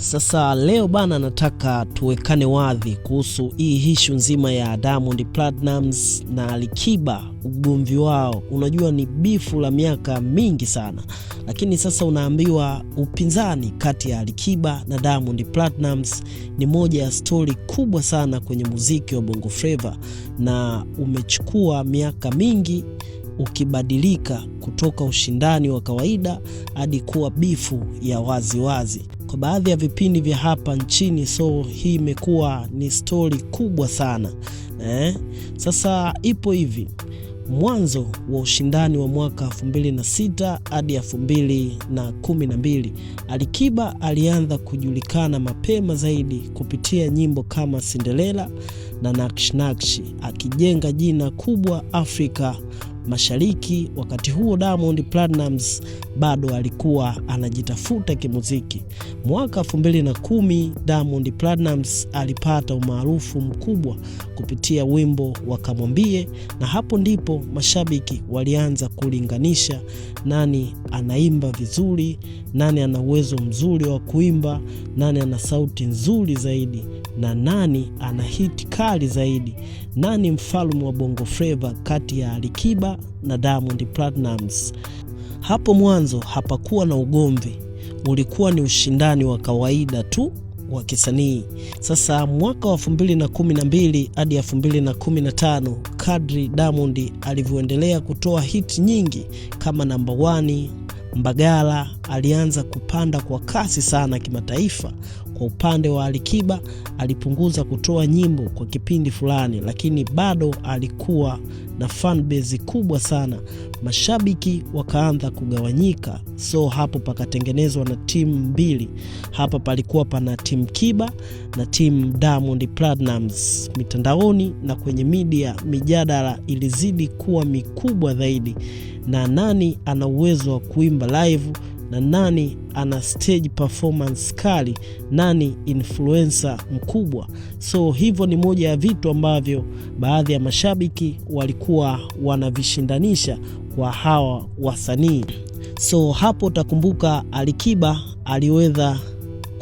Sasa leo bana nataka tuwekane wazi kuhusu hii issue nzima ya Diamond Platnumz na Alikiba, ugomvi wao. Unajua ni bifu la miaka mingi sana, lakini sasa unaambiwa upinzani kati ya Alikiba na Diamond Platnumz ni moja ya story kubwa sana kwenye muziki wa Bongo Flava, na umechukua miaka mingi ukibadilika kutoka ushindani wa kawaida hadi kuwa bifu ya wazi wazi kwa baadhi ya vipindi vya hapa nchini. So hii imekuwa ni story kubwa sana. Sasa ipo hivi, mwanzo wa ushindani wa mwaka 2006 hadi 2012 Alikiba alianza kujulikana mapema zaidi kupitia nyimbo kama Cinderella na Nakshi Nakshi, akijenga jina kubwa Afrika Mashariki. Wakati huo Diamond Platnumz bado alikuwa anajitafuta kimuziki. Mwaka 2010 Diamond Platnumz alipata umaarufu mkubwa kupitia wimbo wa Kamwambie, na hapo ndipo mashabiki walianza kulinganisha nani anaimba vizuri, nani ana uwezo mzuri wa kuimba, nani ana sauti nzuri zaidi, na nani ana hit kali zaidi, nani mfalme wa Bongo Flava kati ya Alikiba na Diamond Platnumz. Hapo mwanzo hapakuwa na ugomvi, ulikuwa ni ushindani wa kawaida tu wa kisanii. Sasa mwaka wa 2012 hadi 2015, kadri Diamond alivyoendelea kutoa hit nyingi kama Number 1, Mbagala, alianza kupanda kwa kasi sana kimataifa. Kwa upande wa Alikiba, alipunguza kutoa nyimbo kwa kipindi fulani, lakini bado alikuwa na fan base kubwa sana. Mashabiki wakaanza kugawanyika, so hapo pakatengenezwa na timu mbili. Hapa palikuwa pana timu Kiba na timu Diamond Platnumz. Mitandaoni na kwenye media, mijadala ilizidi kuwa mikubwa zaidi, na nani ana uwezo wa kuimba live, na nani ana stage performance kali, nani influencer mkubwa. So hivyo ni moja ya vitu ambavyo baadhi ya mashabiki walikuwa wanavishindanisha kwa hawa wasanii. So hapo utakumbuka Alikiba aliweza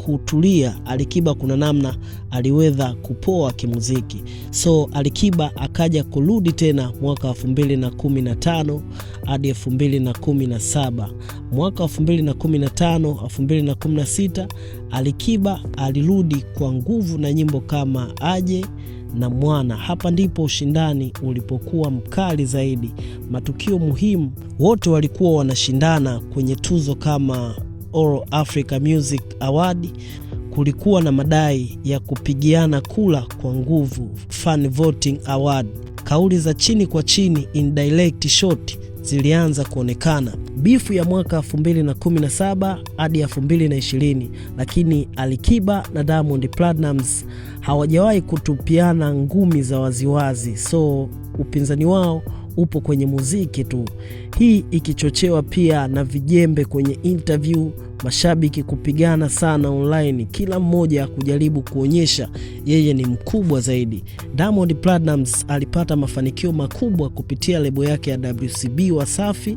kutulia, Alikiba kuna namna aliweza kupoa kimuziki. So Alikiba akaja kurudi tena mwaka 2015 hadi 2017. Mwaka 2015 2016 Alikiba alirudi kwa nguvu na nyimbo kama Aje na Mwana. Hapa ndipo ushindani ulipokuwa mkali zaidi. Matukio muhimu, wote walikuwa wanashindana kwenye tuzo kama All Africa Music Award. Kulikuwa na madai ya kupigiana kula kwa nguvu, Fan Voting Award. Kauli za chini kwa chini, indirect shot, zilianza kuonekana. Bifu ya mwaka 2017 hadi 2020, lakini Alikiba na Diamond Platnumz hawajawahi kutupiana ngumi za waziwazi. So upinzani wao upo kwenye muziki tu, hii ikichochewa pia na vijembe kwenye interview, mashabiki kupigana sana online, kila mmoja kujaribu kuonyesha yeye ni mkubwa zaidi. Diamond Platnumz alipata mafanikio makubwa kupitia lebo yake ya WCB Wasafi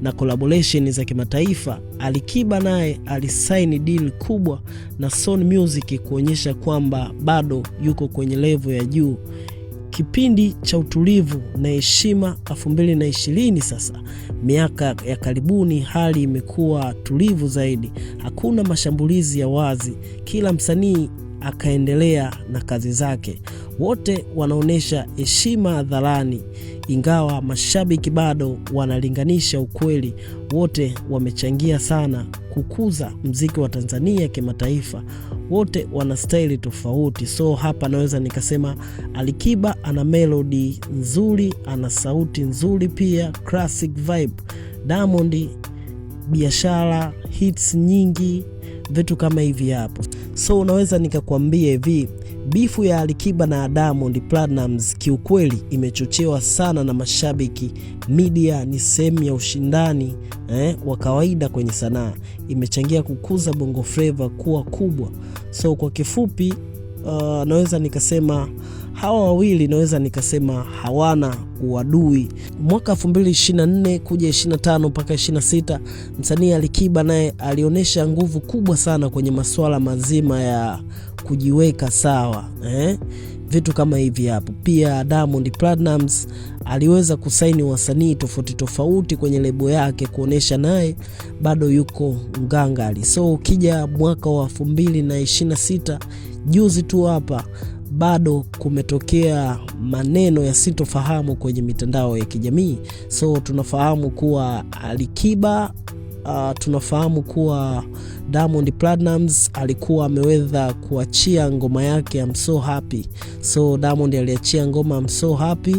na collaboration za kimataifa. Alikiba naye alisaini deal kubwa na Sony Music kuonyesha kwamba bado yuko kwenye level ya juu. Kipindi cha utulivu na heshima 2020. Sasa miaka ya karibuni hali imekuwa tulivu zaidi, hakuna mashambulizi ya wazi, kila msanii akaendelea na kazi zake, wote wanaonesha heshima hadharani, ingawa mashabiki bado wanalinganisha ukweli. Wote wamechangia sana kukuza mziki wa Tanzania kimataifa, wote wana style tofauti. So hapa naweza nikasema Alikiba ana melody nzuri, ana sauti nzuri pia, classic vibe. Diamond biashara, hits nyingi, vitu kama hivi hapo. So unaweza nikakwambia hivi, bifu ya Alikiba na Diamond Platnumz kiukweli imechochewa sana na mashabiki. Media ni sehemu ya ushindani wa kawaida kwenye sanaa, imechangia kukuza Bongo Flava kuwa kubwa. So kwa kifupi, naweza nikasema hawa wawili naweza nikasema hawana uadui. Mwaka 2024 kuja 25 mpaka 26, msanii Alikiba naye alionyesha nguvu kubwa sana kwenye masuala mazima ya kujiweka sawa, vitu kama hivi hapo. Pia Diamond Platnumz aliweza kusaini wasanii tofauti tofauti kwenye lebo yake kuonesha naye bado yuko ngangali. So ukija mwaka wa 2026 juzi tu hapa, bado kumetokea maneno ya sitofahamu kwenye mitandao ya kijamii. So tunafahamu kuwa Alikiba, tunafahamu kuwa Diamond Platnumz alikuwa ameweza kuachia ngoma yake I'm So Happy. So Diamond aliachia ngoma I'm So Happy,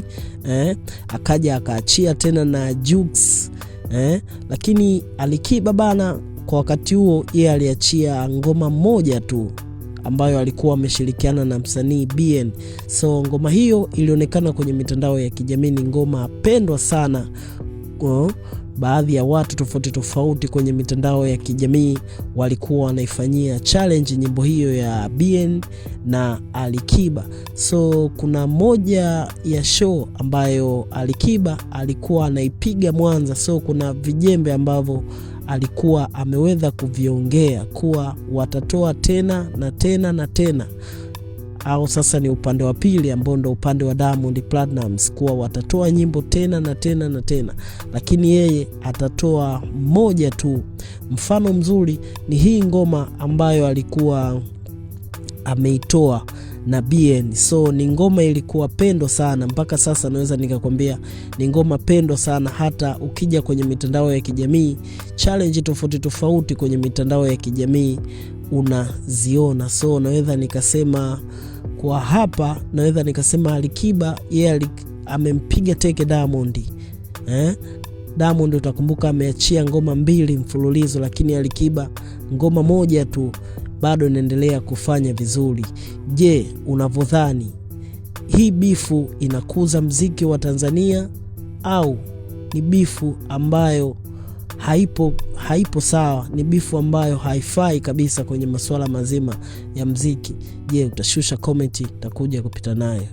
akaja akaachia tena na Jux, lakini Alikiba bana kwa wakati huo yeye aliachia ngoma moja tu ambayo alikuwa ameshirikiana na msanii BN. So ngoma hiyo ilionekana kwenye mitandao ya kijamii ni ngoma pendwa sana. Baadhi ya watu tofauti tofauti kwenye mitandao ya kijamii walikuwa wanaifanyia challenge nyimbo hiyo ya BN na Alikiba. So kuna moja ya show ambayo Alikiba alikuwa anaipiga Mwanza. So kuna vijembe ambavyo alikuwa ameweza kuviongea kuwa watatoa tena na tena na tena, au sasa ni upande wa pili ambao ndo upande wa Diamond Platnumz, kuwa watatoa nyimbo tena na tena na tena, lakini yeye atatoa moja tu. Mfano mzuri ni hii ngoma ambayo alikuwa ameitoa na BN. So ni ngoma ilikuwa pendo sana, mpaka sasa naweza nikakwambia ni ngoma pendo sana. Hata ukija kwenye mitandao ya kijamii, challenge tofauti tofauti kwenye mitandao ya kijamii unaziona. So naweza nikasema kwa hapa, naweza nikasema Alikiba yeye amempiga teke Diamond. Diamond utakumbuka ameachia ngoma 2 mfululizo, lakini Alikiba ngoma moja tu bado inaendelea kufanya vizuri. Je, unavodhani hii bifu inakuza mziki wa Tanzania au ni bifu ambayo haipo sawa, ni bifu ambayo haifai kabisa kwenye masuala mazima ya mziki? Je, utashusha comment, takuja kupita nayo.